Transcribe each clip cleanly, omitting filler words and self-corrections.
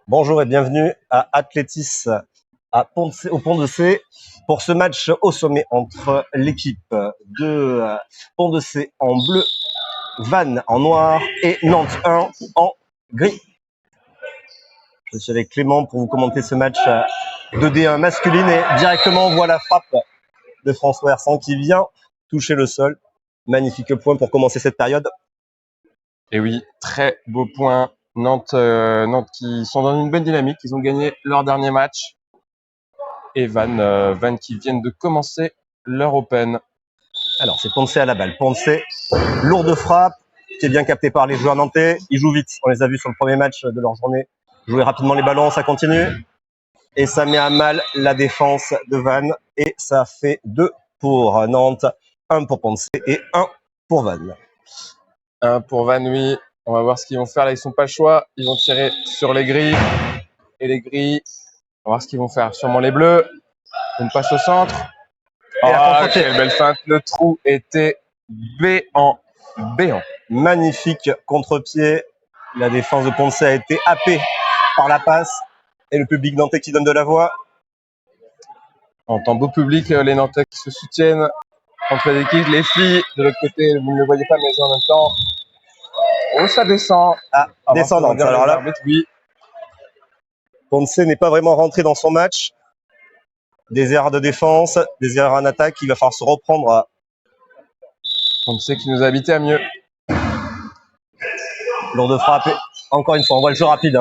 Bonjour et bienvenue à Athlétis au Pont de C pour ce match au sommet entre l'équipe de Pont de C en bleu, Vannes en noir et Nantes 1 en gris. Je suis avec Clément pour vous commenter ce match de D1 masculine et directement on voit la frappe de François Hersant qui vient toucher le sol. Magnifique point pour commencer cette période. Et oui, très beau point. Nantes qui sont dans une bonne dynamique. Ils ont gagné leur dernier match. Et Vannes qui viennent de commencer leur Open. Alors, c'est Ponce à la balle. Ponce, lourde frappe, qui est bien captée par les joueurs nantais. Ils jouent vite. On les a vus sur le premier match de leur journée. Jouer rapidement les ballons, ça continue. Et ça met à mal la défense de Vannes. Et ça fait 2 pour Nantes, 1 pour Ponce et 1 pour Vannes. 1 pour Vannes, oui. On va voir ce qu'ils vont faire. Là, ils n'ont pas le choix. Ils vont tirer sur les grilles. Et les grilles, on va voir ce qu'ils vont faire. Sûrement les bleus. Une passe au centre. Et quelle belle feinte. Le trou était béant. Magnifique contre-pied. La défense de Ponce a été happée par la passe. Et le public nantais qui donne de la voix. On entend beau public, les Nantais qui se soutiennent entre les équipes. Les filles, de l'autre côté, vous ne le voyez pas, mais en même temps. Oh, ça descend. Descendante. Alors là, oui. Ponce n'est pas vraiment rentré dans son match. Des erreurs de défense, des erreurs en attaque. Il va falloir se reprendre. Ponce qui nous a habité à mieux. Lourde frappe. Encore une fois, on voit le jeu rapide.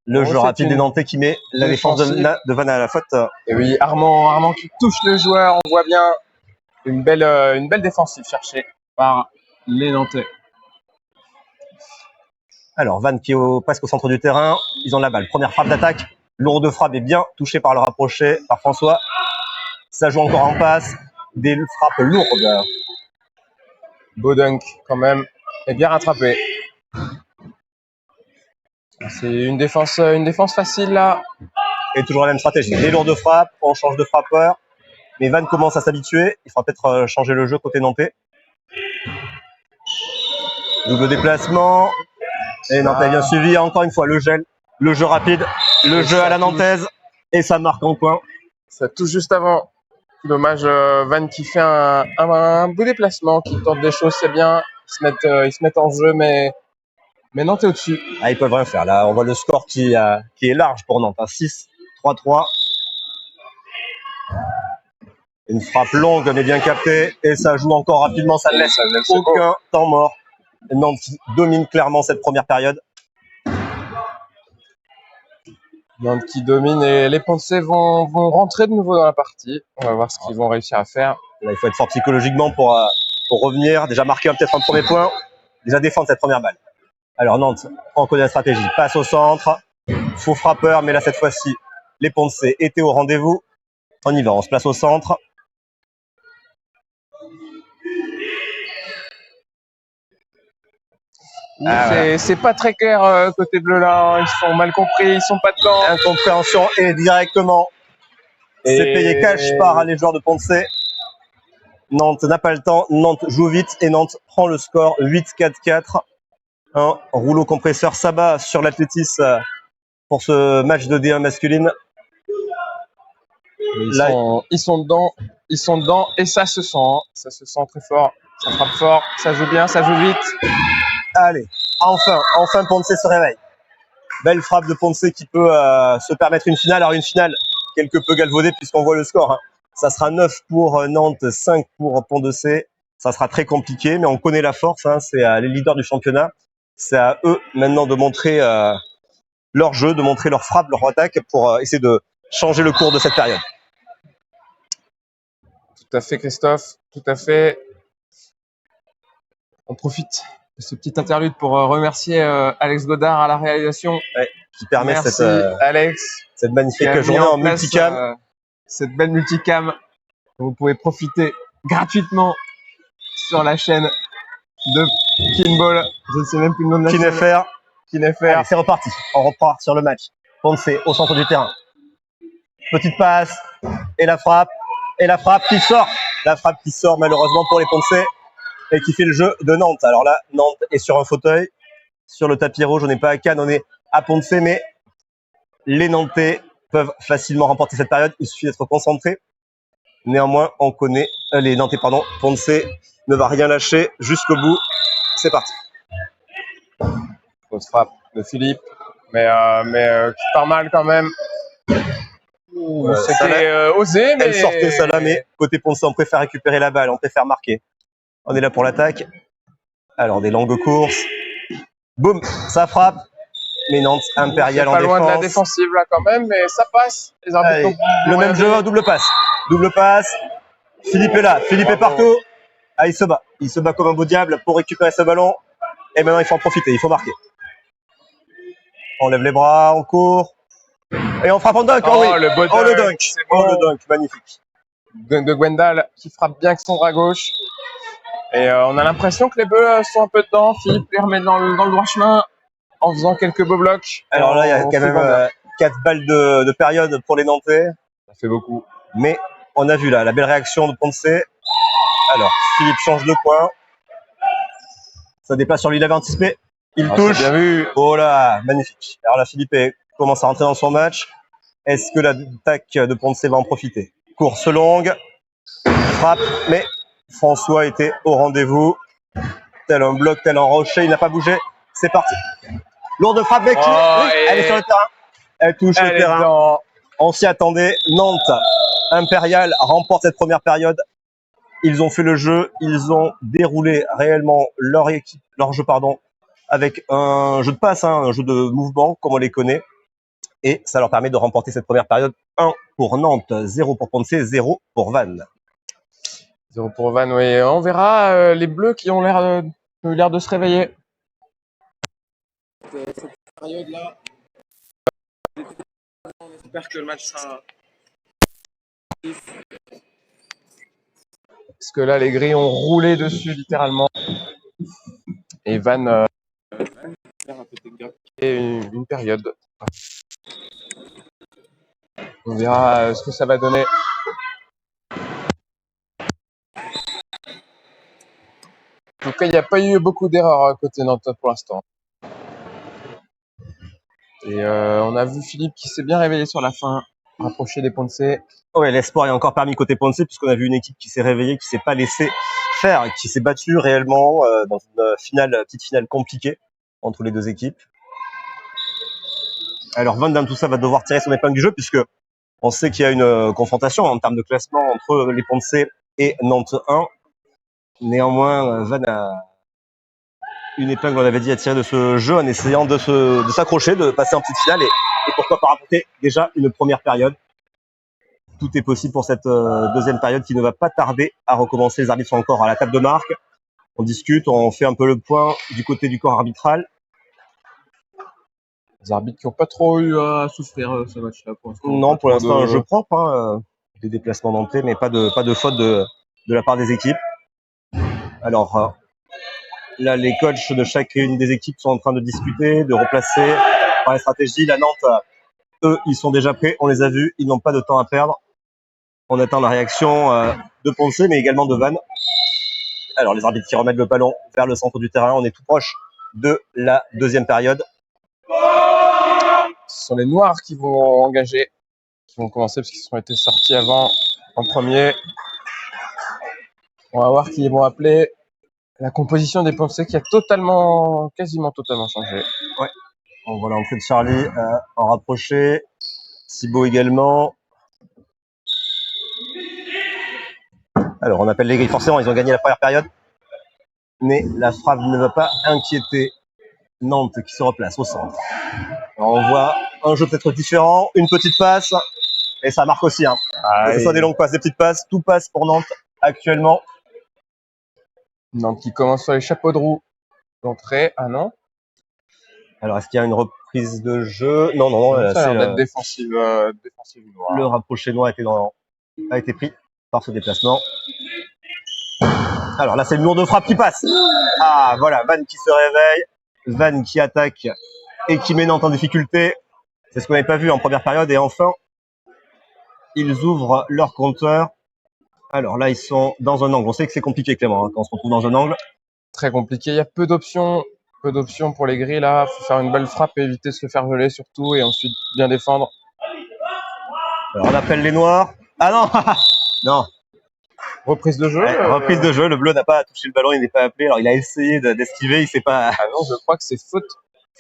Le jeu rapide des Nantais qui met la défense de Vannes à la faute. Et oui, Armand qui touche le joueur. On voit bien une belle défensive cherchée par les Nantais. Alors, Vannes qui est presque au centre du terrain. Ils ont la balle. Première frappe d'attaque. Lourde frappe est bien touchée par le rapproché, par François. Ça joue encore en passe. Des frappes lourdes. Beau dunk quand même. Et bien rattrapé. C'est une défense facile là. Et toujours la même stratégie. Des lourdes frappes, on change de frappeur. Mais Vannes commence à s'habituer. Il faudra peut-être changer le jeu côté nantais. Double déplacement. Et Nantais bien suivi. Encore une fois, le gel, le jeu rapide, le jeu à la nantaise. Et ça marque en coin. Ça touche juste avant. Dommage, Vannes qui fait un beau déplacement, qui tente des choses, c'est bien. Ils se mettent en jeu, mais Nantes est au-dessus. Ils peuvent rien faire. Là, on voit le score qui est large pour Nantes. 6-3-3. Une frappe longue, mais bien captée. Et ça joue encore rapidement. Ça ne laisse aucun temps mort. Nantes domine clairement cette première période. Nantes qui domine et les Poncés vont rentrer de nouveau dans la partie. On va voir ce qu'ils vont réussir à faire. Là, il faut être fort psychologiquement pour revenir. Déjà marquer peut-être un premier point. Déjà défendre cette première balle. Alors Nantes, on connaît la stratégie. Passe au centre. Faux frappeur, mais là cette fois-ci, les Poncés étaient au rendez-vous. On y va, on se place au centre. C'est pas très clair côté bleu là, ils sont mal compris, ils sont pas dedans. Incompréhension et directement c'est payé cash par les joueurs de Ponce. Nantes n'a pas le temps, Nantes joue vite et Nantes prend le score 8-4-4. Un rouleau compresseur s'abat sur l'Athlétis pour ce match de D1 masculine. Ils sont dedans et ça se sent très fort, ça frappe fort, ça joue bien, ça joue vite. Allez, enfin Ponce se réveille. Belle frappe de Ponce qui peut se permettre une finale. Alors une finale quelque peu galvaudée puisqu'on voit le score. Ça sera 9 pour Nantes, 5 pour Pont de C. Ça sera très compliqué, mais on connaît la force. C'est les leaders du championnat. C'est à eux maintenant de montrer leur jeu, de montrer leur frappe, leur attaque pour essayer de changer le cours de cette période. Tout à fait Christophe, tout à fait. On profite de ce petit interlude pour remercier Alex Godard à la réalisation. Qui permet cette magnifique journée en multicam. Cette belle multicam dont vous pouvez profiter gratuitement sur la chaîne de Kinball. Je ne sais même plus le nom de la chaîne. Kinefer. Allez, c'est reparti. On repart sur le match. Ponce au centre du terrain. Petite passe et la frappe qui sort. La frappe qui sort malheureusement pour les Ponce et qui fait le jeu de Nantes. Alors là, Nantes est sur un fauteuil, sur le tapis rouge. On n'est pas à Cannes, on est à Ponce, mais Les Nantais peuvent facilement remporter cette période. Il suffit d'être concentré. Néanmoins, on connaît les Nantais, pardon. Ponce ne va rien lâcher jusqu'au bout. C'est parti. Grosse frappe de Philippe, mais qui part mal quand même. C'était osé, mais... Elle sortait Salah, mais côté Ponce, on préfère récupérer la balle, on préfère marquer. On est là pour l'attaque. Alors, des longues courses. Boum, ça frappe. Mais Nantes, Impérial en pas défense. loin de la défensive là quand même, mais ça passe. Les arbitres le même jeu, double passe. Double passe. Philippe est là, Philippe est partout. Ah, il se bat. Il se bat comme un beau diable pour récupérer ce ballon. Et maintenant, il faut en profiter, il faut marquer. On lève les bras, on court. Et on frappe en dunk. Oh, oui. Le beau dunk. Oh, le dunk. Bon. Oh, le dunk, magnifique. De Gwendal qui frappe bien avec son bras gauche. Et on a l'impression que les Bleus sont un peu dedans. Philippe les remet dans le droit chemin en faisant quelques beaux blocs. Alors là, il y a quand même 4 balles de période pour les Nantais. Ça fait beaucoup. Mais on a vu là la belle réaction de Ponce. Alors, Philippe change de coin. Ça déplace sur lui, il avait anticipé. Il touche. Bien vu. Oh là, magnifique. Alors là, Philippe commence à rentrer dans son match. Est-ce que l'attaque de Ponce va en profiter? Course longue. Frappe, mais François était au rendez-vous. Tel un bloc, tel un rocher, il n'a pas bougé. C'est parti. Lourde frappe avec elle est sur le terrain. Elle touche le terrain. On s'y attendait. Nantes, Impérial remporte cette première période. Ils ont fait le jeu. Ils ont déroulé réellement leur jeu, avec un jeu de passe, un jeu de mouvement, comme on les connaît. Et ça leur permet de remporter cette première période. 1 pour Nantes, 0 pour Ponce, 0 pour Vannes. 0 pour Vannes, oui. On verra les Bleus qui ont l'air de se réveiller. Cette période-là, on espère que le match sera... Parce que là, les grilles ont roulé dessus, littéralement. Et Vannes faire peut-être une période. On verra ce que ça va donner. En tout cas, il n'y a pas eu beaucoup d'erreurs côté Nantes pour l'instant. Et on a vu Philippe qui s'est bien réveillé sur la fin, rapproché des Ponce. Oui, l'espoir est encore permis côté Ponce, puisqu'on a vu une équipe qui s'est réveillée, qui s'est pas laissée faire, qui s'est battue réellement dans une petite finale compliquée entre les deux équipes. Alors Vannes, dans tout ça, va devoir tirer son épingle du jeu, puisque on sait qu'il y a une confrontation en termes de classement entre les Ponce et Nantes 1. Néanmoins, Vannes a une épingle, on avait dit, à tirer de ce jeu en essayant de s'accrocher, de passer en petite finale et pourquoi pas rapporter déjà une première période. Tout est possible pour cette deuxième période qui ne va pas tarder à recommencer. Les arbitres sont encore à la table de marque. On discute, on fait un peu le point du côté du corps arbitral. Les arbitres qui n'ont pas trop eu à souffrir ce match-là pour l'instant. Non, pour l'instant, un jeu propre, des déplacements nantais, mais pas de faute de la part des équipes. Alors là, les coachs de chacune des équipes sont en train de discuter, de replacer par les stratégies. La Nantes, eux, ils sont déjà prêts, on les a vus, ils n'ont pas de temps à perdre. On attend la réaction de Ponce, mais également de Vannes. Alors, les arbitres qui remettent le ballon vers le centre du terrain. On est tout proche de la deuxième période. Ce sont les Noirs qui vont engager, qui vont commencer parce qu'ils ont été sortis avant en premier. On va voir qui ils vont appeler. La composition des Ponce qui a quasiment totalement changé. Ouais. On voit l'entrée de Charlie en rapproché. Thibaut également. Alors, on appelle les grilles. Forcément, ils ont gagné la première période. Mais la frappe ne va pas inquiéter Nantes qui se replace au centre. Alors, on voit un jeu peut-être différent. Une petite passe. Et ça marque aussi. Que ce soit des longues passes, des petites passes. Tout passe pour Nantes actuellement. Nantes qui commence sur les chapeaux de roue d'entrée. Ah non? Alors, est-ce qu'il y a une reprise de jeu? Non. Ça a l'air d'être défensive noire. Le rapproché noir a été pris par ce déplacement. Alors là, c'est une lourde frappe qui passe. Ah, voilà, Vannes qui se réveille. Vannes qui attaque et qui met Nantes en difficulté. C'est ce qu'on n'avait pas vu en première période. Et enfin, ils ouvrent leur compteur. Alors là, ils sont dans un angle. On sait que c'est compliqué, Clément, quand on se retrouve dans un angle. Très compliqué. Il y a peu d'options. Peu d'options pour les grilles là. Faut faire une belle frappe et éviter de se faire geler surtout. Et ensuite bien défendre. Alors, on appelle les noirs. Ah non non. Reprise de jeu. Ouais, reprise de jeu. Le bleu n'a pas touché le ballon, il n'est pas appelé. Alors, il a essayé d'esquiver, il s'est pas. Ah non, je crois que c'est faute.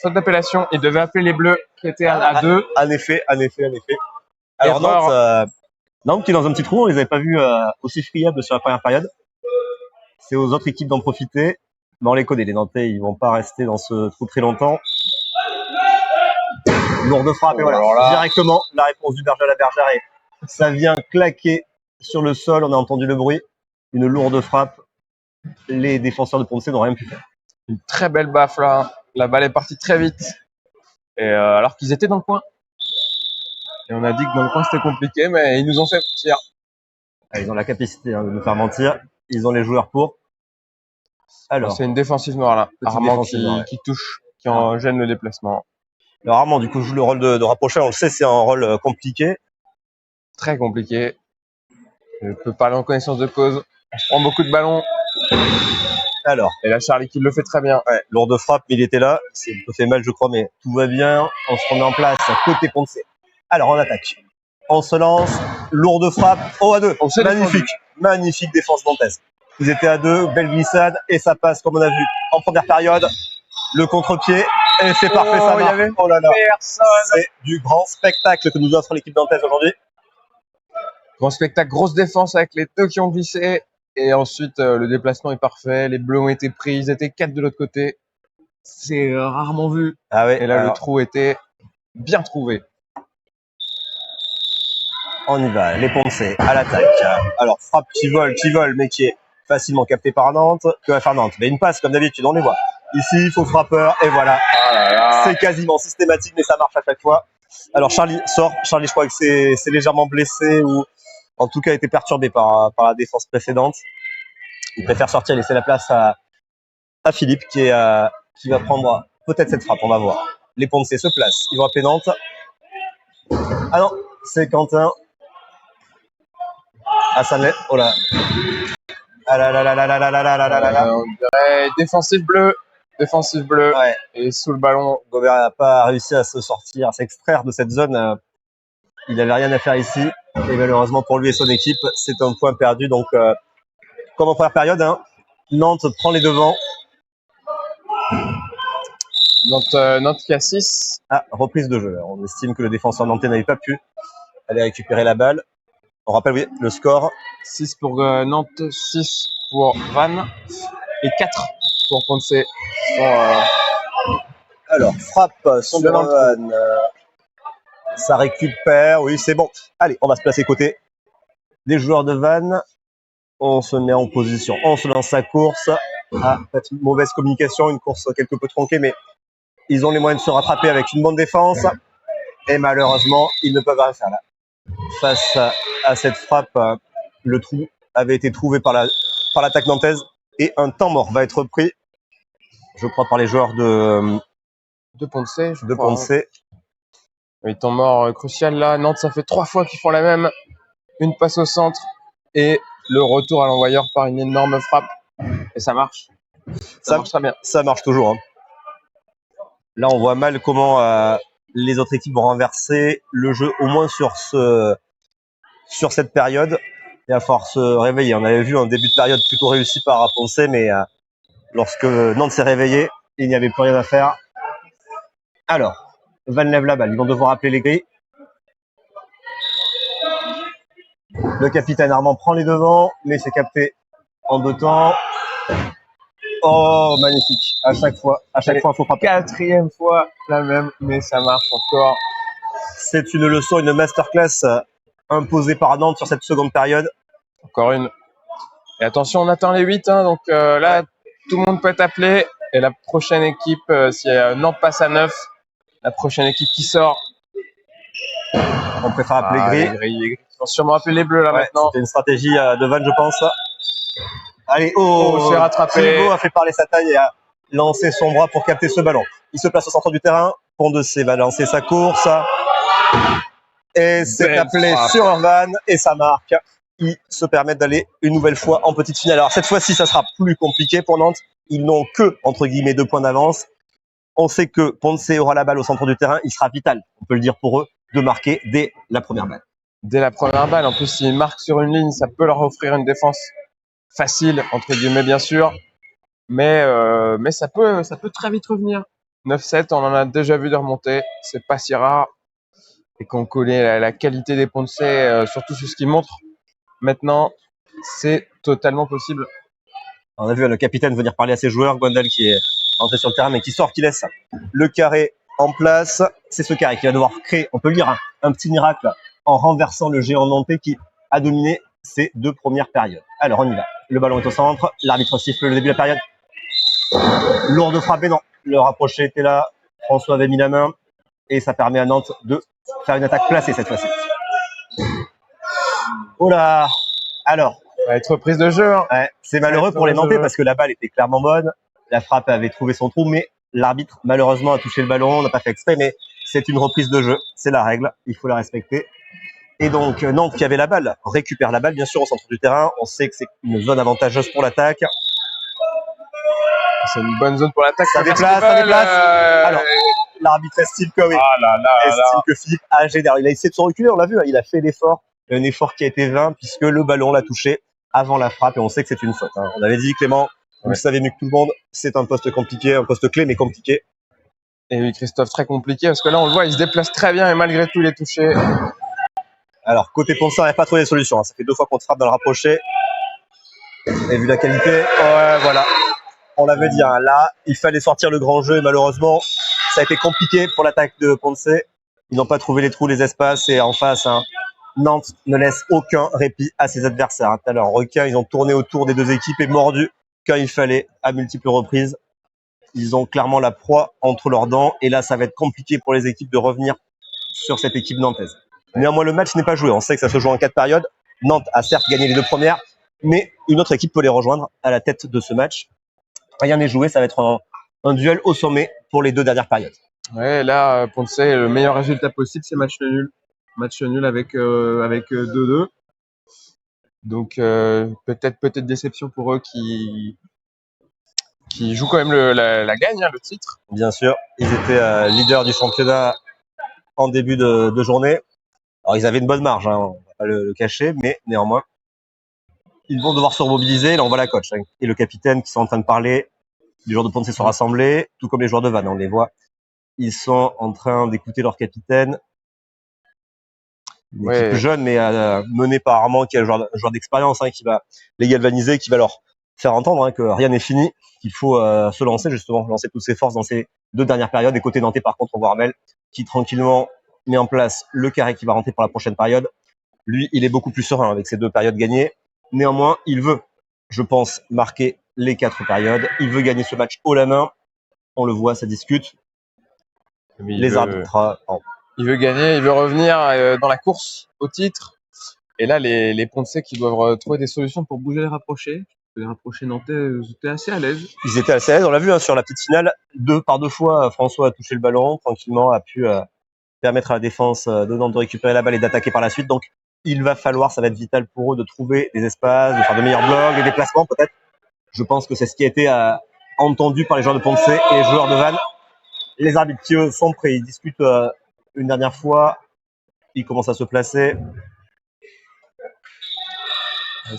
Faute d'appellation. Il devait appeler les bleus qui étaient à 2. En effet. Alors, Erreur. Nantes qui est dans un petit trou, on les avait pas vus aussi friables sur la première période. C'est aux autres équipes d'en profiter. Mais on les connaît, les Nantais, ils vont pas rester dans ce trou très longtemps. Lourde frappe, et voilà. Directement, la réponse du berger à la bergère, et ça vient claquer sur le sol, on a entendu le bruit. Une lourde frappe. Les défenseurs de Ponce n'ont rien pu faire. Une très belle baffe là. La balle est partie très vite. Et alors qu'ils étaient dans le coin. Et on a dit que dans le coin c'était compliqué, mais ils nous ont fait mentir. Ah, ils ont la capacité de nous faire mentir. Ils ont les joueurs pour. Alors, c'est une défensive noire là. Armand ouais. qui touche, qui en gêne le déplacement. Alors Armand, du coup, joue le rôle de rapprocher. On le sait, c'est un rôle compliqué. Très compliqué. Je ne peux parler en connaissance de cause. On se prend beaucoup de ballons. Alors. Et là, Charlie qui le fait très bien. Ouais, lourde frappe, mais il était là. C'est un peu fait mal, je crois, mais tout va bien. On se remet en place côté Ponce. Alors, on attaque. On se lance. Lourde frappe. Oh, à 2. Magnifique. Magnifique défense nantaise. Ils étaient à 2. Belle glissade. Et ça passe, comme on a vu en première période. Le contre-pied. Et c'est parfait, ça marche. Oh là là. C'est du grand spectacle que nous offre l'équipe nantaise aujourd'hui. Grand spectacle, grosse défense avec les deux qui ont glissé. Et ensuite, le déplacement est parfait. Les bleus ont été pris. Ils étaient 4 de l'autre côté. C'est rarement vu. Ah ouais, et là, le trou était bien trouvé. On y va. Les Ponce à l'attaque. Alors, frappe qui vole, mais qui est facilement capté par Nantes. Que va faire Nantes? Mais une passe, comme d'habitude, on les voit. Ici, il faut frappeur. Et voilà. C'est quasiment systématique, mais ça marche à chaque fois. Alors, Charlie sort. Charlie, je crois que c'est légèrement blessé ou en tout cas a été perturbé par la défense précédente. Il préfère sortir et laisser la place à Philippe qui va prendre peut-être cette frappe, on va voir. Les Ponce se placent, ils vont appeler Nantes. Ah non, c'est Quentin. Ah ça l'est, oh là. Ah là là là là là là là là là là. On dirait défensif bleu. Ouais. Et sous le ballon. Gobert n'a pas réussi à se sortir, à s'extraire de cette zone. Il n'avait rien à faire ici. Et malheureusement pour lui et son équipe, c'est un point perdu. Donc, comme en première période, Nantes prend les devants. Nantes qui a 6. Ah, reprise de jeu. On estime que le défenseur nantais n'avait pas pu aller récupérer la balle. On rappelle, oui, le score. 6 pour Nantes, 6 pour Vannes et 4 pour Ponce. Alors, frappe sur Vannes. Ça récupère. Oui, c'est bon. Allez, on va se placer côté des joueurs de Vannes. On se met en position. On se lance sa course. Ah, peut-être une mauvaise communication, une course quelque peu tronquée, mais ils ont les moyens de se rattraper avec une bonne défense. Et malheureusement, ils ne peuvent rien faire là. Face à cette frappe, le trou avait été trouvé par l'attaque nantaise. Et un temps mort va être pris, je crois, par les joueurs de Ponce. Ponce. Oui, temps mort crucial là. Nantes, ça fait 3 fois qu'ils font la même. Une passe au centre et le retour à l'envoyeur par une énorme frappe. Et ça marche. Ça marche très bien. Ça marche toujours. Là, on voit mal comment les autres équipes vont renverser le jeu, au moins sur cette période. Il va falloir se réveiller. On avait vu un début de période plutôt réussi par Ponce, mais lorsque Nantes s'est réveillé, il n'y avait plus rien à faire. Alors, Vannes lève la balle. Ils vont devoir appeler les grilles. Le capitaine Armand prend les devants, mais c'est capté en 2 temps. Oh, magnifique. À chaque fois, il faut frapper. 4e fois la même, mais ça marche encore. C'est une leçon, une masterclass imposée par Nantes sur cette seconde période. Encore une. Et attention, on atteint les 8, donc là, tout le monde peut être appelé. Et la prochaine équipe, si Nantes passe à 9, la prochaine équipe qui sort. On préfère appeler les grilles. Ils vont sûrement appeler les bleus là maintenant. C'était une stratégie de Vannes, je pense. Allez, c'est rattrapé. Thibaut a fait parler sa taille et a lancé son bras pour capter ce ballon. Il se place au centre du terrain. Ponce va lancer sa course. Et c'est appelé sur Vannes et ça marque. Ils se permettent d'aller une nouvelle fois en petite finale. Alors cette fois-ci, ça sera plus compliqué pour Nantes. Ils n'ont que, entre guillemets, 2 points d'avance. On sait que Ponce aura la balle au centre du terrain. Il sera vital, on peut le dire pour eux, de marquer dès la première balle. Dès la première balle, en plus, s'ils marquent sur une ligne, ça peut leur offrir une défense facile, entre guillemets, bien sûr. Mais ça peut très vite revenir. 9-7, on en a déjà vu des remontées. C'est pas si rare. Et quand on connaît la qualité des Ponce, surtout sur ce qu'ils montrent maintenant, c'est totalement possible. On a vu le capitaine venir parler à ses joueurs, Gwendal qui est entré sur le terrain mais qui sort, qui laisse le carré en place. C'est ce carré qui va devoir créer, on peut lire, un petit miracle en renversant le géant nantais qui a dominé ces 2 premières périodes. Alors on y va. Le ballon est au centre, l'arbitre siffle le début de la période. Lourde frappe, et non, le rapproché était là, François avait mis la main et ça permet à Nantes de faire une attaque placée cette fois-ci. Oh là. Alors, Ça va être reprise de jeu. Hein. Ouais, c'est malheureux pour les Nantais parce que la balle était clairement bonne. La frappe avait trouvé son trou, mais l'arbitre, malheureusement, a touché le ballon. On n'a pas fait exprès, mais c'est une reprise de jeu. C'est la règle. Il faut la respecter. Et donc, Nantes, qui avait la balle, récupère la balle, bien sûr, au centre du terrain. On sait que c'est une zone avantageuse pour l'attaque. C'est une bonne zone pour l'attaque. Ça déplace. Alors, l'arbitre estime que oui. Estime que Philippe a généré. Il a essayé de se reculer, on l'a vu. Il a fait l'effort. Un effort qui a été vain puisque le ballon l'a touché avant la frappe et on sait que c'est une faute. Hein. On avait dit, Clément, vous le savez mieux que tout le monde, c'est un poste compliqué, un poste clé mais compliqué. Et oui, Christophe, très compliqué parce que là, on le voit, il se déplace très bien et malgré tout, il est touché. Alors, côté Ponce, on n'a pas trouvé de solution. Hein. Ça fait 2 fois qu'on se frappe dans le rapproché. Et vu la qualité, ouais, voilà. On l'avait dit, hein. Là, il fallait sortir le grand jeu et malheureusement, ça a été compliqué pour l'attaque de Ponce. Ils n'ont pas trouvé les trous, les espaces et en face, hein, Nantes ne laisse aucun répit à ses adversaires. Tout à l'heure, requin, ils ont tourné autour des 2 équipes et mordu quand il fallait à multiples reprises. Ils ont clairement la proie entre leurs dents et là, ça va être compliqué pour les équipes de revenir sur cette équipe nantaise. Néanmoins, le match n'est pas joué. On sait que ça se joue en 4 périodes. Nantes a certes gagné les 2 premières, mais une autre équipe peut les rejoindre à la tête de ce match. Rien n'est joué, ça va être un duel au sommet pour les 2 dernières périodes. Ouais, là, Ponce, le meilleur résultat possible, c'est match nul. Match nul avec 2-2. Donc peut-être déception pour eux qui jouent quand même la gagne, hein, le titre. Bien sûr, ils étaient leaders du championnat en début de journée. Alors ils avaient une bonne marge, hein, on va pas le cacher, mais néanmoins, ils vont devoir se remobiliser. Là on voit la coach hein, et le capitaine qui sont en train de parler. Les joueurs de Ponce sont rassemblés, tout comme les joueurs de Vannes, on les voit. Ils sont en train d'écouter leur capitaine. Une équipe jeune, mais menée par Armand, qui est un joueur d'expérience, hein, qui va les galvaniser, qui va leur faire entendre hein, que rien n'est fini, qu'il faut se lancer, justement, lancer toutes ses forces dans ces 2 dernières périodes. Et côté nantais, par contre, on voit Armel qui tranquillement met en place le carré qui va rentrer pour la prochaine période. Lui, il est beaucoup plus serein avec ces 2 périodes gagnées. Néanmoins, il veut, je pense, marquer les 4 périodes. Il veut gagner ce match haut la main. On le voit, ça discute. Les arbitres... Il veut gagner, il veut revenir dans la course au titre. Et là, les Ponce qui doivent trouver des solutions pour bouger les rapprochés. Les rapprochés nantais étaient assez à l'aise. Ils étaient assez à l'aise, on l'a vu hein, sur la petite finale. 2 fois, François a touché le ballon, tranquillement, a pu permettre à la défense de Nantes de récupérer la balle et d'attaquer par la suite. Donc, il va falloir, ça va être vital pour eux de trouver des espaces, de faire de meilleurs blocs, des déplacements peut-être. Je pense que c'est ce qui a été entendu par les joueurs de Ponce et les joueurs de Vannes. Les arbitres qui, eux, sont prêts, ils discutent une dernière fois. Ils commencent à se placer.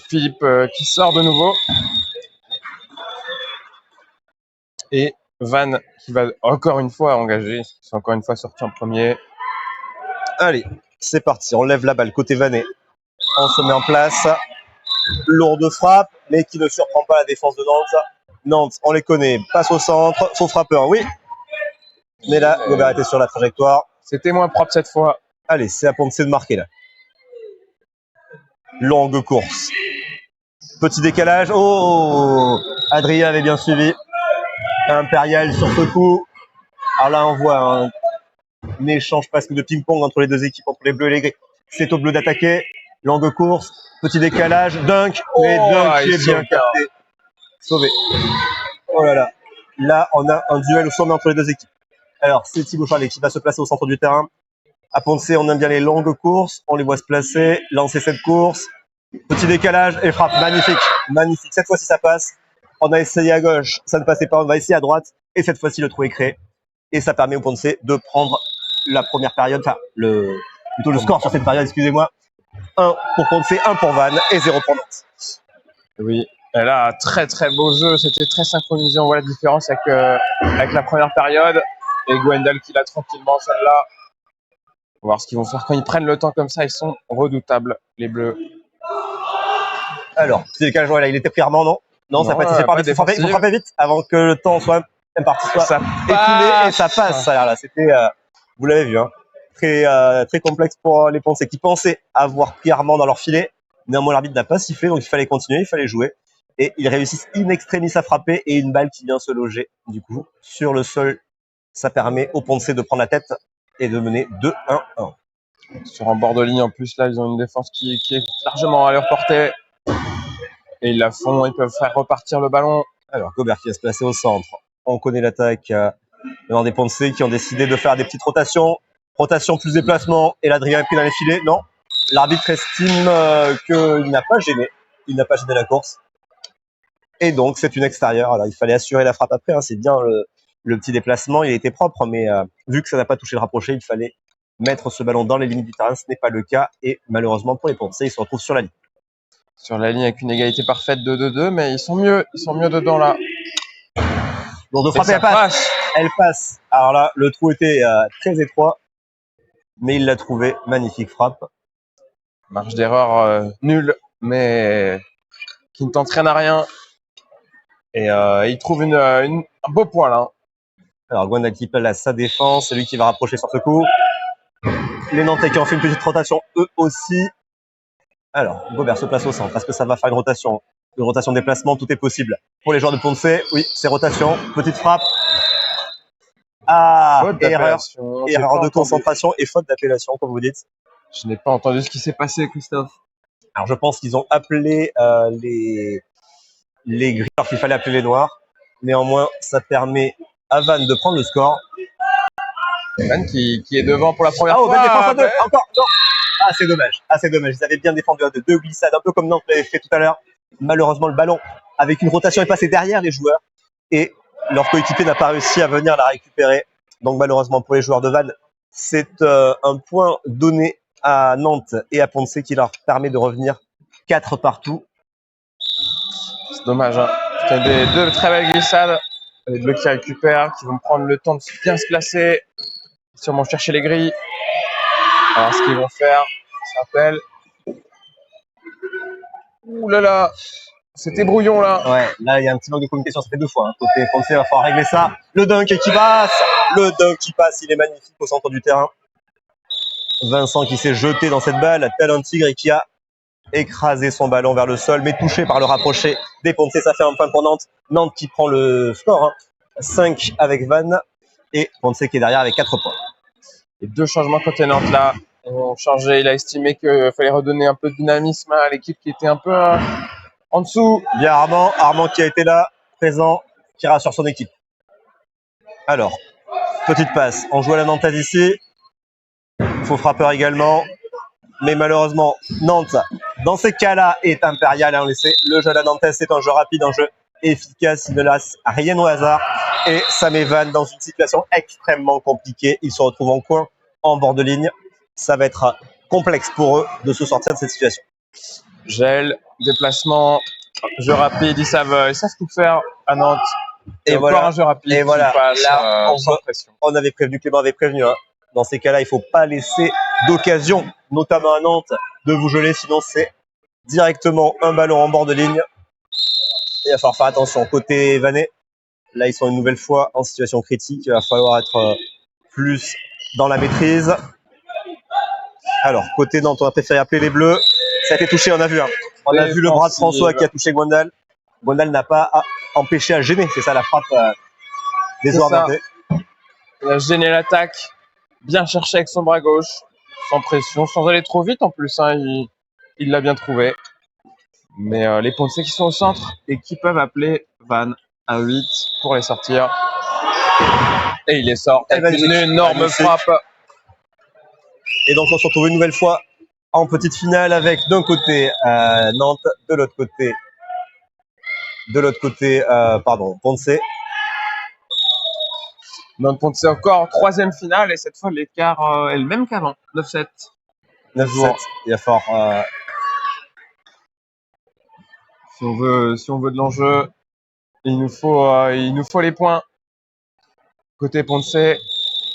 Philippe qui sort de nouveau. Et Vannes qui va encore une fois engager. C'est encore une fois sorti en premier. Allez, c'est parti. On lève la balle côté Vannes. On se met en place. Lourde frappe, mais qui ne surprend pas la défense de Nantes. Nantes, on les connaît. Passe au centre. Faux frappeur, oui. Mais là, Gobert était sur la trajectoire. C'était moins propre cette fois. Allez, c'est à Ponce de marquer là. Longue course. Petit décalage. Oh, Adrien avait bien suivi. Impérial sur ce coup. Alors là, on voit un échange presque de ping-pong entre les 2 équipes, entre les bleus et les gris. C'est aux bleus d'attaquer. Longue course. Petit décalage. Dunk. Mais Dunk qui est bien capté. Sauvé. Oh là là. Là, on a un duel au sommet entre les 2 équipes. Alors, c'est Thibaut Charlet qui va se placer au centre du terrain. À Ponce, on aime bien les longues courses. On les voit se placer, lancer cette course. Petit décalage et frappe. Magnifique. Magnifique. Cette fois-ci, ça passe. On a essayé à gauche, ça ne passait pas, on va essayer à droite. Et cette fois-ci, le trou est créé. Et ça permet au Ponce de prendre la première période, enfin, plutôt le score sur cette période, excusez-moi. 1 pour Ponce, 1 pour Van et 0 pour Nantes. Oui, et là, très très beau jeu, c'était très synchronisé, on voit la différence avec la première période. Et Gwendal qui l'a tranquillement celle-là. On va voir ce qu'ils vont faire quand ils prennent le temps comme ça, ils sont redoutables, les Bleus. Alors, c'est le cas, il était pris Armand, non? Non, ça passe, c'est pas vite, il faut frapper vite avant que le temps soit imparti, soit écoulé, et ça passe. Alors là, c'était, vous l'avez vu, hein, très complexe pour les Ponce qui pensaient avoir pris Armand dans leur filet. Néanmoins, l'arbitre n'a pas sifflé, donc il fallait continuer, il fallait jouer. Et ils réussissent in extremis à frapper et une balle qui vient se loger, du coup, sur le sol. Ça permet aux Ponce de prendre la tête et de mener 2-1-1. Sur un bord de ligne, en plus, là, ils ont une défense qui est largement à leur portée. Et ils la font, ils peuvent faire repartir le ballon. Alors, Gobert qui va se placer au centre. On connaît l'attaque dans des Ponce qui ont décidé de faire des petites rotations. Rotation plus déplacement. Et l'Adrien est pris dans les filets. Non. L'arbitre estime qu'il n'a pas gêné. Il n'a pas gêné la course. Et donc, c'est une extérieure. Alors, il fallait assurer la frappe après. Hein. C'est bien le petit déplacement. Il était propre. Mais vu que ça n'a pas touché le rapproché, il fallait mettre ce ballon dans les limites du terrain. Ce n'est pas le cas. Et malheureusement, pour les Ponce, ils se retrouvent sur la ligne. Sur la ligne avec une égalité parfaite de 2-2, mais ils sont mieux dedans là. Donc de frapper, elle passe. Alors là, le trou était très étroit, mais il l'a trouvé. Magnifique frappe. Marge d'erreur nulle, mais qui ne t'entraîne à rien. Et il trouve un beau point là. Alors Gwendal qui pèle à sa défense, c'est lui qui va rapprocher sur ce coup. Les Nantais qui ont fait une petite rotation, eux aussi. Alors, Gobert se place au centre. Est-ce que ça va faire une rotation déplacement? Tout est possible. Pour les joueurs de Ponce, oui, c'est rotation. Petite frappe. Ah, erreur de concentration et faute d'appellation, comme vous dites. Je n'ai pas entendu ce qui s'est passé, Christophe. Alors, je pense qu'ils ont appelé les gris, alors qu'il fallait appeler les noirs. Néanmoins, ça permet à Van de prendre le score. Van qui est devant pour la première fois. Défense à deux, encore, non. Ah, c'est dommage. Ils avaient bien défendu à deux glissades, un peu comme Nantes l'avait fait tout à l'heure. Malheureusement, le ballon, avec une rotation, est passé derrière les joueurs. Et leur coéquipier n'a pas réussi à venir la récupérer. Donc, malheureusement, pour les joueurs de Vannes, c'est un point donné à Nantes et à Ponce qui leur permet de revenir 4 partout. C'est dommage. Hein. C'était deux très belles glissades. Les Bleus qui récupèrent, qui vont prendre le temps de bien se placer. Sûrement chercher les grilles. Alors, ce qu'ils vont faire, ça s'appelle. Ouh là là, c'était brouillon là. Ouais, là il y a un petit manque de communication, ça fait 2 fois. Hein. Côté Ponce, il va falloir régler ça. Le dunk qui passe, il est magnifique au centre du terrain. Vincent qui s'est jeté dans cette balle, tel un tigre et qui a écrasé son ballon vers le sol, mais touché par le rapproché des Ponce. Ça fait un point pour Nantes. Nantes qui prend le score, hein. 5 avec Van et Ponce qui est derrière avec 4 points. Les 2 changements côté Nantes là ont changé. Il a estimé qu'il fallait redonner un peu de dynamisme à l'équipe qui était un peu en dessous. Bien Armand qui a été là, présent, qui rassure son équipe. Alors, petite passe. On joue à la Nantaise ici. Faux frappeur également. Mais malheureusement, Nantes, dans ces cas-là, est impérial. On le sait. Le jeu à la Nantaise, c'est un jeu rapide, un jeu efficace. Il ne laisse rien au hasard. Et ça met Van dans une situation extrêmement compliquée. Ils se retrouvent en coin, en bord de ligne. Ça va être complexe pour eux de se sortir de cette situation. Gel, déplacement, jeu rapide, ils savent tout faire à Nantes. Et voilà, un jeu rapide et voilà. Passe, là, sans pression. On avait prévenu, Clément avait prévenu. Hein. Dans ces cas-là, il ne faut pas laisser d'occasion, notamment à Nantes, de vous geler, sinon c'est directement un ballon en bord de ligne. Il va falloir faire attention. Côté Vanais, là, ils sont une nouvelle fois en situation critique. Il va falloir être plus dans la maîtrise. Alors, côté Nantes, on a préféré appeler les Bleus. Ça a été touché, on a vu. Hein. On a vu le bras de François qui a touché Gwendal. Gwendal n'a pas empêché à gêner, c'est ça la frappe des joueurs nantais. Il a gêné l'attaque, bien cherché avec son bras gauche, sans pression, sans aller trop vite en plus. Hein, il l'a bien trouvé. Mais les Ponce qui sont au centre et qui peuvent appeler Van à 8 pour les sortir. Et il les sort avec une énorme frappe. Et donc on se retrouve une nouvelle fois en petite finale avec d'un côté Nantes, de l'autre côté De l'autre côté, Ponce. Nantes Ponce encore 3e finale et cette fois l'écart est le même qu'avant. 9-7. 9-7. Il va falloir si on veut de l'enjeu, il nous faut les points. Côté Ponce.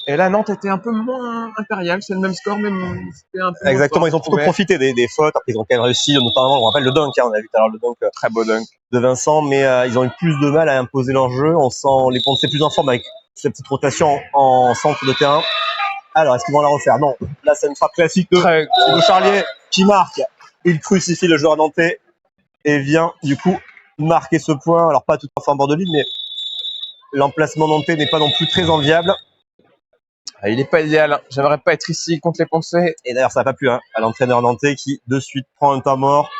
Et là, Nantes était un peu moins impérial. C'est le même score, mais c'était un peu exactement. moins Ils ont plutôt profité des fautes. Après, ils ont quand même réussi, notamment, on rappelle le dunk. On a vu tout à l'heure le dunk. Très beau dunk de Vincent, mais ils ont eu plus de mal à imposer leur jeu. On sent les Ponce plus en forme avec cette petite rotation en centre de terrain. Alors, est-ce qu'ils vont la refaire? Non. Là, c'est une frappe classique de Charlier qui marque. Il crucifie le joueur nantais et vient du coup marquer ce point. Alors, pas tout à fait en bord de ligne, mais l'emplacement nantais n'est pas non plus très enviable. Il n'est pas idéal. J'aimerais pas être ici contre les Ponce. Et d'ailleurs, ça n'a pas plu à l'entraîneur nantais qui, de suite, prend un temps mort,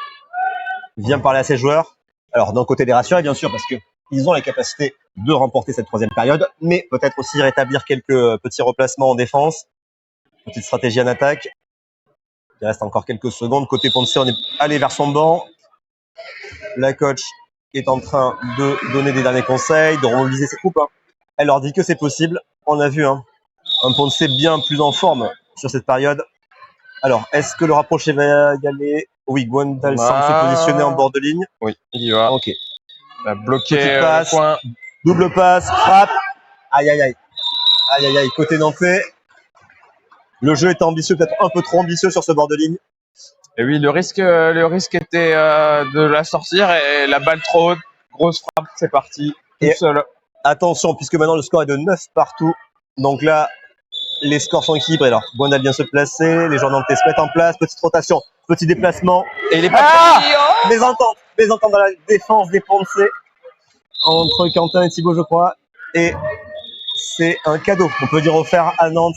vient parler à ses joueurs. Alors, d'un côté, les rassurer, bien sûr, parce qu'ils ont la capacité de remporter cette 3e période, mais peut-être aussi rétablir quelques petits replacements en défense, petite stratégie en attaque. Il reste encore quelques secondes. Côté Ponce, on est allé vers son banc. La coach est en train de donner des derniers conseils, de remobiliser ses troupes. Elle leur dit que c'est possible. On a vu un Ponce bien plus en forme sur cette période. Alors, est-ce que le rapproché va y aller? Oui, Gwendal semble se positionner en bord de ligne. Oui, il y va. Ok. Il a bloqué passe, le point. Double passe, frappe. Aïe, aïe, aïe. Aïe, aïe, aïe. Côté nantais. Le jeu était ambitieux, peut-être un peu trop ambitieux sur ce bord de ligne. Et oui, le risque était de la sortir et la balle trop haute. Grosse frappe, c'est parti. Tout seul. Attention, puisque maintenant le score est de 9 partout. Donc là, les scores sont équilibrés. Alors, Gwendal vient se placer, les joueurs nantais se mettent en place, petite rotation, petit déplacement. Et il est pas Mésentente dans la défense des Ponce entre Quentin et Thibaut, je crois. Et c'est un cadeau, on peut dire, offert à Nantes,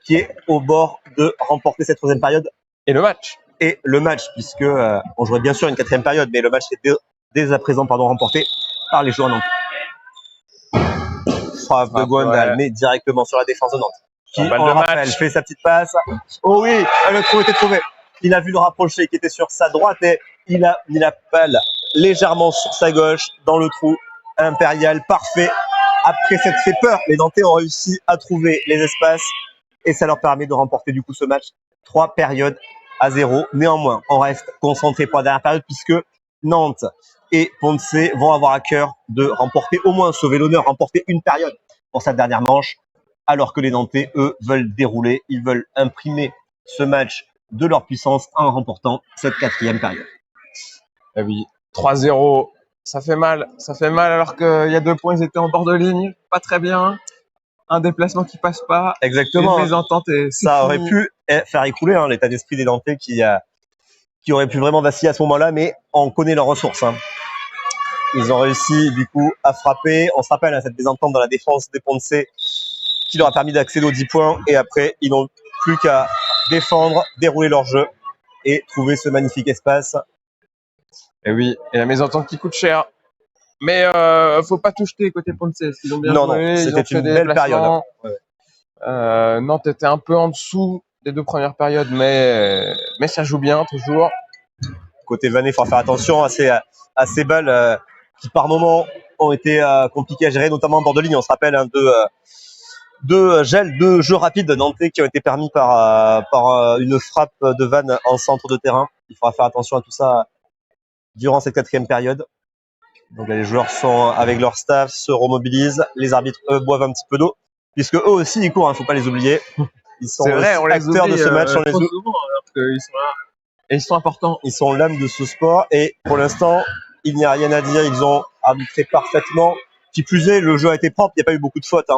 qui est au bord de remporter cette 3e période. Et le match. Puisque on jouerait bien sûr une 4e période, mais le match est dès à présent remporté par les joueurs nantais. Frappe de Gwendal, mais directement sur la défense de Nantes. Qui, on le rappelle, fait sa petite passe. Oh oui, le trou était trouvé. Il a vu le rapproché qui était sur sa droite et il a mis la balle légèrement sur sa gauche dans le trou. Impérial, parfait. Après cette fait peur, les Nantais ont réussi à trouver les espaces et ça leur permet de remporter du coup ce match 3 périodes à 0. Néanmoins, on reste concentré pour la dernière période puisque Nantes et Ponce vont avoir à cœur de remporter, au moins sauver l'honneur, remporter une période pour cette dernière manche, alors que les Nantais, eux, veulent dérouler, ils veulent imprimer ce match de leur puissance en remportant cette 4e période. Eh oui, 3-0, ça fait mal alors qu'il y a 2 points, ils étaient en bord de ligne, pas très bien. Un déplacement qui passe pas. Exactement. Une mésentente et ça aurait pu faire écrouler l'état d'esprit des Nantais qui aurait pu vraiment vaciller à ce moment-là, mais on connaît leurs ressources. Ils ont réussi du coup à frapper. On se rappelle cette mésentente dans la défense des Ponce qui leur a permis d'accéder aux 10 points et après ils n'ont plus qu'à défendre, dérouler leur jeu et trouver ce magnifique espace. Et oui, et la mésentente qui coûte cher. Mais faut pas tout jeter côté Ponce. Ils ont bien joué, c'était une belle période. Ouais. Nantes était un peu en dessous des 2 premières périodes, mais ça joue bien toujours. Côté Vanet, il faut faire attention à ces balles qui par moments ont été compliquées à gérer, notamment en bord de ligne. On se rappelle deux gels, 2 jeux rapides nantais qui ont été permis par une frappe de Vannes en centre de terrain. Il faudra faire attention à tout ça durant cette 4e période. Donc là, les joueurs sont avec leur staff, se remobilisent. Les arbitres, eux, boivent un petit peu d'eau, puisque eux aussi, ils courent, faut pas les oublier. Ils sont acteurs de ce match. On les oublie souvent, alors qu'ils sont là. Et ils sont importants. Ils sont l'âme de ce sport. Et pour l'instant, il n'y a rien à dire. Ils ont arbitré parfaitement. Qui plus est, le jeu a été propre. Il n'y a pas eu beaucoup de fautes.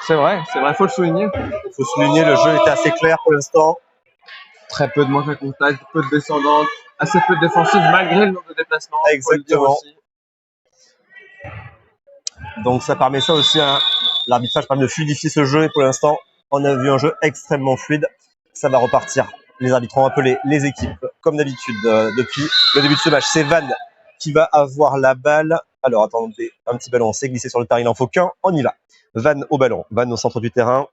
C'est vrai. Faut le souligner. Il faut souligner, le jeu était assez clair pour l'instant. Très peu de manque à contact, peu de descendante, assez peu de défensive malgré le nombre de déplacements. Exactement. Donc ça permet ça aussi. L'arbitrage permet de fluidifier ce jeu. Et pour l'instant, on a vu un jeu extrêmement fluide. Ça va repartir. Les arbitres ont appelé les équipes, comme d'habitude, depuis le début de ce match. C'est Vannes qui va avoir la balle. Alors, attendez, un petit ballon s'est glissé sur le terrain, il n'en faut qu'un. On y va. Vannes au ballon. Vannes au centre du terrain.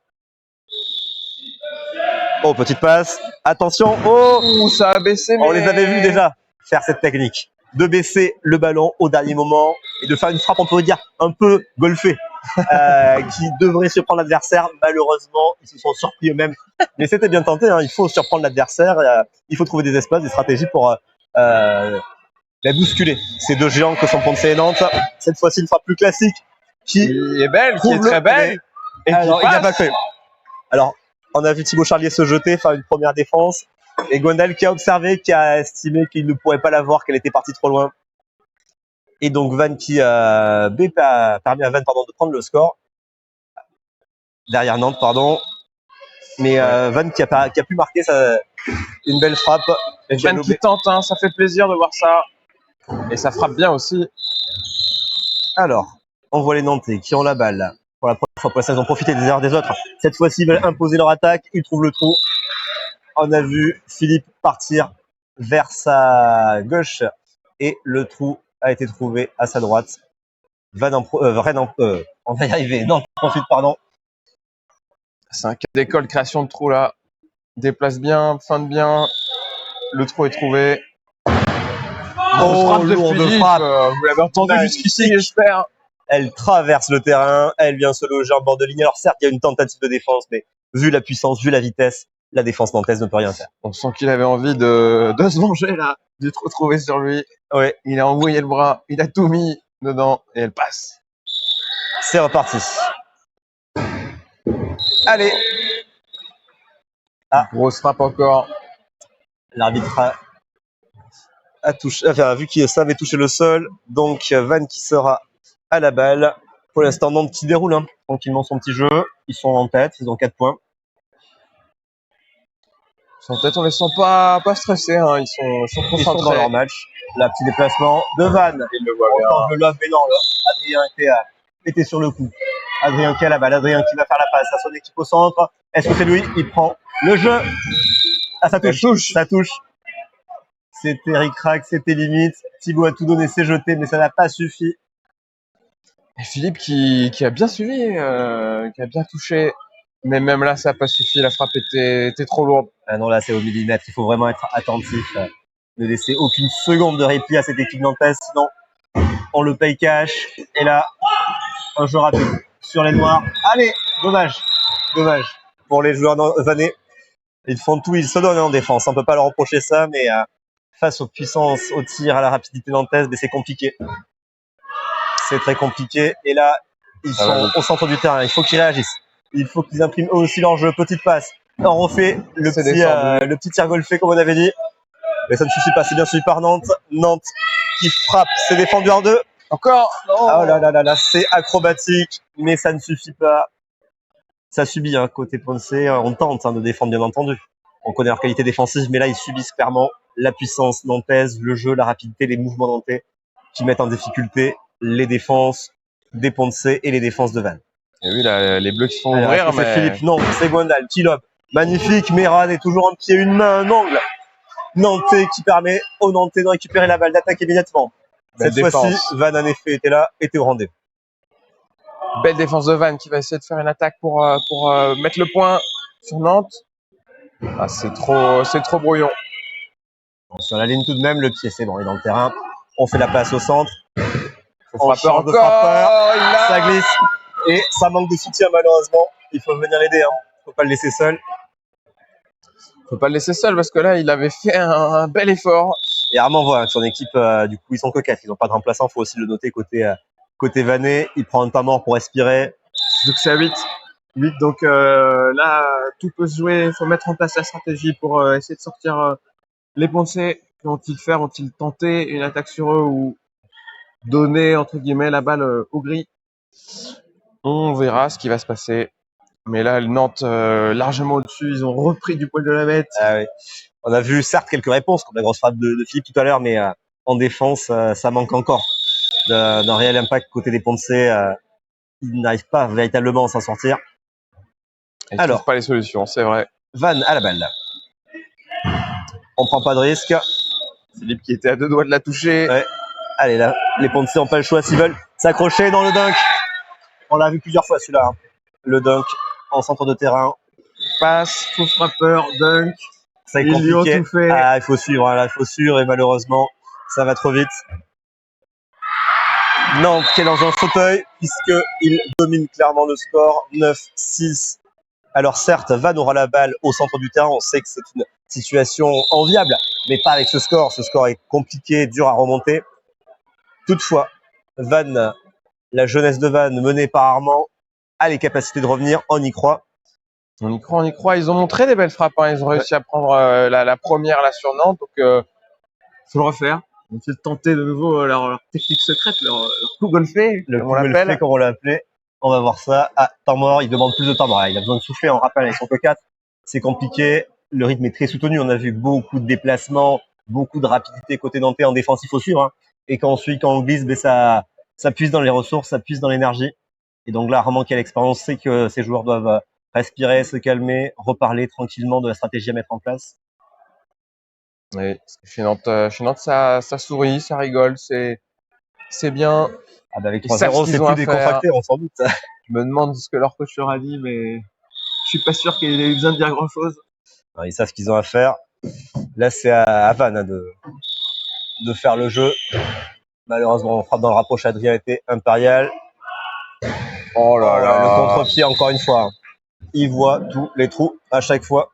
Oh, petite passe. Attention. Oh, ça a baissé. On les avait vus déjà faire cette technique. de baisser le ballon au dernier moment et de faire une frappe, on peut dire, un peu golfée, qui devrait surprendre l'adversaire. Malheureusement, ils se sont surpris eux-mêmes. Mais c'était bien tenté, hein. Il faut surprendre l'adversaire, il faut trouver des espaces, des stratégies pour la bousculer. Ces deux géants que sont Ponce et Nantes. Cette fois-ci, une frappe plus classique qui est belle, qui est très belle. Et alors, il n'a pas cru. Alors, on a vu Thibaut Charlier se jeter, faire une première défense. Et Gwendal qui a observé, qui a estimé qu'il ne pourrait pas la voir, qu'elle était partie trop loin. Et donc Van qui a permis à Van de prendre le score. Derrière Nantes, pardon. Mais Van qui a pu marquer une belle frappe. Et Van qui tente, hein, ça fait plaisir de voir ça. Et ça frappe bien aussi. Alors, on voit les Nantais qui ont la balle. Pour la première fois pour l'instant, ils ont profité des erreurs des autres. Cette fois-ci, ils veulent imposer leur attaque. Ils trouvent le trou. On a vu Philippe partir vers sa gauche et le trou a été trouvé à sa droite. On va y arriver. Non, profite, pardon. C'est un cas d'école, création de trou là. Déplace bien, feinte bien. Le trou est trouvé. Frappe de Philippe, vous l'avez entendu jusqu'ici, j'espère. Elle traverse le terrain, elle vient se loger en bord de ligne. Alors certes, il y a une tentative de défense, mais vu la puissance, vu la vitesse, la défense nantaise ne peut rien faire. On sent qu'il avait envie de se venger là, de se retrouver sur lui. Ouais, il a envoyé le bras, il a tout mis dedans et elle passe. C'est reparti. Allez. Grosse frappe encore. L'arbitre a touché, enfin, vu qu'il savait toucher le sol, donc Van qui sera à la balle. Pour l'instant, Nantes qui déroule tranquillement son petit jeu. Ils sont en tête, ils ont 4 points. En tête, on les sent pas stressés, hein. Ils sont concentrés. Ils sont dans leur match. La petit déplacement de Van. Il le voit bien. Le love, mais non, là, Adrien était sur le coup. Adrien qui a la balle, Adrien qui va faire la passe à son équipe au centre. Est-ce que c'est lui? Il prend le jeu. Ah, ça touche. Ça touche. C'était ric-rac, c'était limite. Thibaut a tout donné, s'est jeté, mais ça n'a pas suffi. Et Philippe qui a bien suivi, qui a bien touché. Mais même là, ça n'a pas suffi. La frappe était trop lourde. Ah non, là, c'est au millimètre. Il faut vraiment être attentif. Ne laisser aucune seconde de répit à cette équipe nantaise. Sinon, on le paye cash. Et là, un jeu rapide sur les Noirs. Allez, dommage. Pour les joueurs vanais. Ils font tout, ils se donnent en défense. On ne peut pas leur reprocher ça, mais face aux puissances, au tir, à la rapidité nantaise, c'est compliqué. C'est très compliqué. Et là, ils sont au centre du terrain. Il faut qu'ils réagissent. Il faut qu'ils impriment eux aussi leur jeu. Petite passe. On refait le petit tir golfé, comme on avait dit. Mais ça ne suffit pas. C'est bien suivi par Nantes. Nantes qui frappe. C'est défendu en deux. Encore. Oh là là là là. C'est acrobatique. Mais ça ne suffit pas. Ça subit, côté Ponce. On tente de défendre, bien entendu. On connaît leur qualité défensive, mais là, ils subissent clairement la puissance nantaise, le jeu, la rapidité, les mouvements nantais qui mettent en difficulté les défenses des Ponce et les défenses de Van. Et oui, là, les Bleus qui se font ouvrir, mais... C'est Philippe, non, c'est Gwendal qui lobe. Magnifique, Meran est toujours un pied, une main, un angle. Nantais qui permet aux Nantais de récupérer la balle, d'attaquer immédiatement. Cette fois-ci, Van, en effet, était au rendez-vous. Belle défense de Van qui va essayer de faire une attaque pour mettre le point sur Nantes. Ah, c'est trop brouillon. Bon, sur la ligne tout de même, le pied, c'est bon, il est dans le terrain. On fait la passe au centre. Frappeur encore, ça glisse. Et ça manque de soutien, malheureusement. Il faut venir l'aider. Il ne faut pas le laisser seul. Faut pas le laisser seul parce que là, il avait fait un bel effort. Et Armand voit son équipe, du coup, ils sont que 4. Ils n'ont pas de remplaçant. Il faut aussi le noter côté Vanet. Il prend un temps mort pour respirer. Donc c'est à 8. Donc là, tout peut se jouer. Il faut mettre en place la stratégie pour essayer de sortir les Ponce. Vont-ils faire, vont-ils tenter une attaque sur eux ou donner, entre guillemets, la balle au gris? On verra ce qui va se passer. Mais là, Nantes, largement au-dessus, ils ont repris du poil de la bête. Ah oui. On a vu certes quelques réponses, comme la grosse frappe de Philippe tout à l'heure, mais en défense, ça manque encore d'un réel impact côté des Ponce. Ils n'arrivent pas véritablement à s'en sortir. Ils ne trouvent pas les solutions, c'est vrai. Van à la balle. On prend pas de risque. Philippe qui était à 2 doigts de la toucher. Ouais. Allez, là, les Ponce n'ont pas le choix s'ils veulent s'accrocher dans le dunk. On l'a vu plusieurs fois celui-là. Le dunk en centre de terrain. Passe, faux frappeur, dunk. C'est compliqué. Ils lui ont tout fait. Il faut suivre, là, il faut suivre et malheureusement, Ça va trop vite. Nantes qui est dans un fauteuil puisqu'il domine clairement le score 9-6. Alors certes, Vannes aura la balle au centre du terrain. On sait que c'est une situation enviable, mais pas avec ce score. Ce score est compliqué, dur à remonter. Toutefois, Vannes, la jeunesse de Vannes menée par Armand, a les capacités de revenir. On y croit. On y croit, on y croit. Ils ont montré des belles frappes. Hein. Ils ont réussi à prendre la première là sur Nantes. Donc, faut le refaire. On essaie de tenter de nouveau leur technique secrète, leur coup golfé, Le comme coup on golfé, l'appelle. comme on l'a appelé. On va voir ça. Ah, temps mort, il demande plus de temps mort. Il a besoin de souffler, on rappelle, ils sont que 4. C'est compliqué. Le rythme est très soutenu. On a vu beaucoup de déplacements, beaucoup de rapidité côté nantais en défense, il faut suivre. Hein. Et quand on glisse, ben ça puise dans les ressources, ça puise dans l'énergie. Et donc là, Armand qui a l'expérience sait que ces joueurs doivent respirer, se calmer, reparler tranquillement de la stratégie à mettre en place. Oui, chez Nantes, ça sourit, ça rigole, c'est bien. Ah ben avec Ils savent 3-0, ce c'est qu'ils ont à plus faire. décontracté, on s'en doute. Je me demande ce que leur coach leur a dit, mais je suis pas sûr qu'il ait eu besoin de dire grand-chose. Non, ils savent ce qu'ils ont à faire. Là, c'est à Vannes hein, de faire le jeu. Malheureusement, on frappe dans le rapproche. Adrien était impérial. Oh là là. Le contre-pied, encore une fois. Il voit tous les trous à chaque fois.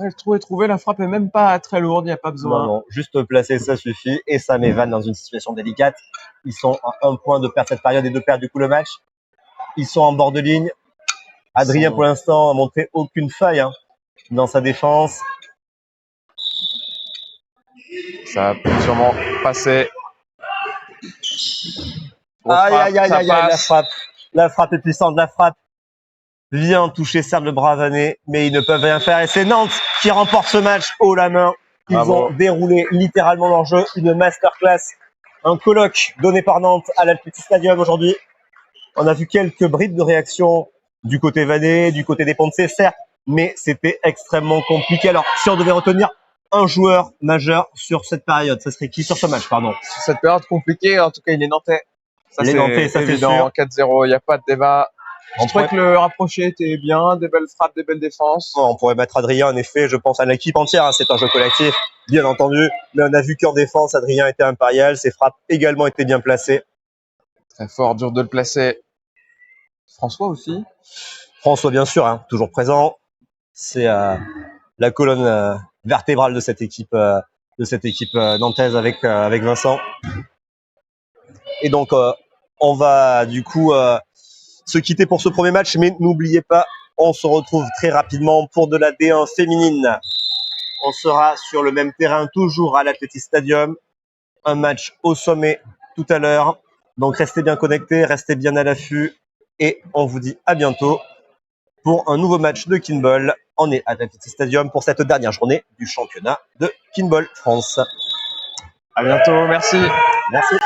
Le trou est trouvé, la frappe est même pas très lourde, il n'y a pas besoin. Non, juste placer, ça suffit. Et ça met Vannes dans une situation délicate. Ils sont à un point de perdre cette période et de perdre du coup le match. Ils sont en bord de ligne. Adrien, pour l'instant, a montré aucune faille hein, dans sa défense. Ça peut sûrement passer. Aïe, la frappe est puissante, la frappe vient toucher certes le bras vanné, mais ils ne peuvent rien faire. Et c'est Nantes qui remporte ce match haut la main. Ils ont déroulé littéralement leur jeu, une masterclass, un colloque donné par Nantes à l'Athletic Stadium aujourd'hui. On a vu quelques bribes de réaction du côté vanné, du côté des Poncé, certes, mais c'était extrêmement compliqué. Alors, si on devait retenir un joueur majeur sur cette période, ça serait qui sur ce match, pardon? Sur cette période compliquée, en tout cas, il est nantais. Ça, Les Nantais, ça c'est évident. 4-0, il n'y a pas de débat. On Je trouvais que le rapproché était bien, des belles frappes, des belles défenses. On pourrait mettre Adrien, en effet, je pense à l'équipe entière, hein, c'est un jeu collectif, bien entendu, mais on a vu qu'en défense, Adrien était impérial, ses frappes également étaient bien placées. Très fort, dur de le placer. François aussi. François, bien sûr, hein, toujours présent. C'est la colonne vertébrale de cette équipe nantaise avec Vincent. Et donc, on va du coup se quitter pour ce premier match, mais n'oubliez pas, on se retrouve très rapidement pour de la D1 féminine. On sera sur le même terrain, toujours à l'Athletic Stadium. Un match au sommet tout à l'heure. Donc restez bien connectés, restez bien à l'affût. Et on vous dit à bientôt pour un nouveau match de Kinball. On est à l'Athletic Stadium pour cette dernière journée du championnat de Kinball France. À bientôt, merci. Merci.